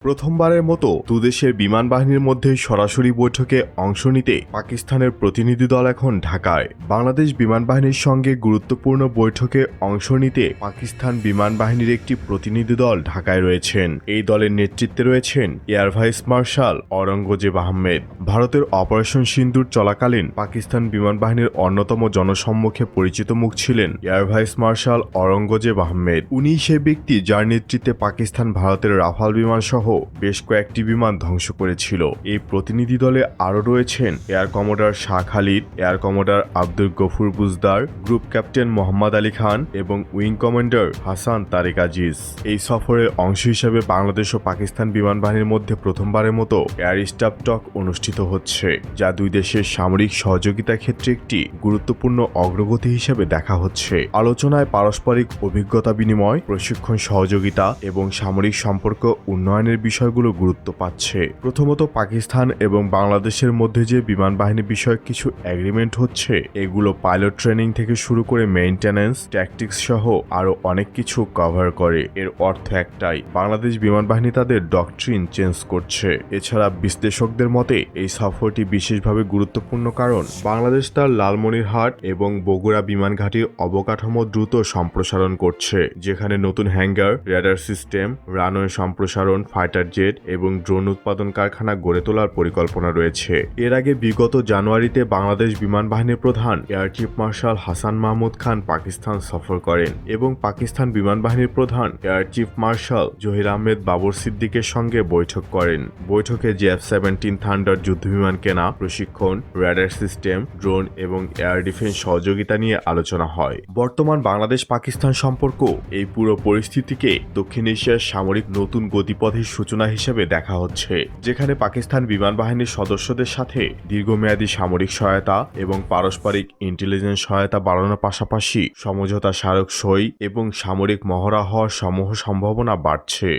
প্রথমবারের মতো দুদেশের বিমান বাহিনীর মধ্যে সরাসরি বৈঠকে অংশ নিতে পাকিস্তানের প্রতিনিধি দল এখন ঢাকায়। বাংলাদেশ বিমান বাহিনীর সঙ্গে গুরুত্বপূর্ণ বৈঠকে অংশ নিতে পাকিস্তান বিমান বাহিনীর একটি প্রতিনিধি দল ঢাকায় রয়েছেন। এই দলের নেতৃত্বে রয়েছেন air vice marshal Aurangzeb Ahmed. ভারতের অপারেশন সিন্দুর চলাকালীন পাকিস্তান বিমান বাহিনীর অন্যতম জনসম্মুখে পরিচিত মুখ ছিলেন air vice marshal Aurangzeb Ahmed. উনিই সে ব্যক্তি যার নেতৃত্বে পাকিস্তান ভারতের রাফাল বিমান সহ বেশ কয়েকটি বিমান ধ্বংস করেছিল। এই প্রতিনিধি দলে আরও রয়েছেন air commodore Shah Khalid, air commodore Abdul Gafur Buzdar, group captain Mohammad Ali Khan এবং উইং কমান্ডার হাসান তারেক আজিজ। এই সফরের অংশ হিসেবে বাংলাদেশ ও পাকিস্তান বিমান বাহিনীর মধ্যে প্রথমবারের মতো এয়ার স্টাফ টক অনুষ্ঠিত হচ্ছে, যা দুই দেশের সামরিক সহযোগিতার ক্ষেত্রে একটি গুরুত্বপূর্ণ অগ্রগতি হিসেবে দেখা হচ্ছে। আলোচনায় পারস্পরিক অভিজ্ঞতা বিনিময়, প্রশিক্ষণ সহযোগিতা এবং সামরিক সম্পর্ক উন্নয়নের বিষয়গুলো গুরুত্ব পাচ্ছে। প্রথমত, পাকিস্তান এবং বাংলাদেশের মধ্যে যে বিমান বাহিনী বিষয়ক কিছু এগ্রিমেন্ট হচ্ছে, এগুলো পাইলট ট্রেনিং থেকে শুরু করে মেইনটেন্যান্স, ট্যাকটিক্স সহ আরো অনেক কিছু কভার করে। এর অর্থ একটাই, বাংলাদেশ বিমান বাহিনী তাদের ডকট্রিন চেঞ্জ করছে। এছাড়া বিশ্লেষকদের মতে এই সফরটি বিশেষভাবে গুরুত্বপূর্ণ কারণ বাংলাদেশ তার লালমনিরহাট এবং বগুড়া বিমান ঘাঁটির অবকাঠামো দ্রুত সম্প্রসারণ করছে, যেখানে নতুন হ্যাঙ্গার, রেডার সিস্টেম, রানওয়ে সম্প্রসারণ, ফাইটার জেট এবং ড্রোন উৎপাদন কারখানা গড়ে তোলার পরিকল্পনা রয়েছে। এর আগে বিগত জানুয়ারিতে বাংলাদেশ বিমান বাহিনীর প্রধান air chief marshal Hasan Mahmud Khan Pakistan সফর করেন এবং পাকিস্তান বিমান বাহিনীর প্রধান air chief marshal Zaheer Ahmed Babar সিদ্দিকের সঙ্গে বৈঠক করেন। বৈঠকে F-17 থান্ডার যুদ্ধবিমান কেনা, প্রশিক্ষণ, রেডার সিস্টেম, ড্রোন এবং এয়ার ডিফেন্স সহযোগিতা নিয়ে আলোচনা হয়। বর্তমান বাংলাদেশ পাকিস্তান সম্পর্ক এই পুরো পরিস্থিতিকে দক্ষিণ এশিয়ার সামরিক নতুন গতিপথের সূচনা হিসেবে দেখা হচ্ছে, যেখানে পাকিস্তান বিমান বাহিনীর সদস্যদের সাথে দীর্ঘমেয়াদী সামরিক সহায়তা এবং পারস্পরিক ইন্টেলিজেন্স সহায়তা বাড়ানোর পাশাপাশি সমঝোতা স্মারক সই এবং সামরিক মহড়া হওয়ার সমূহ সম্ভাবনা বাড়ছে।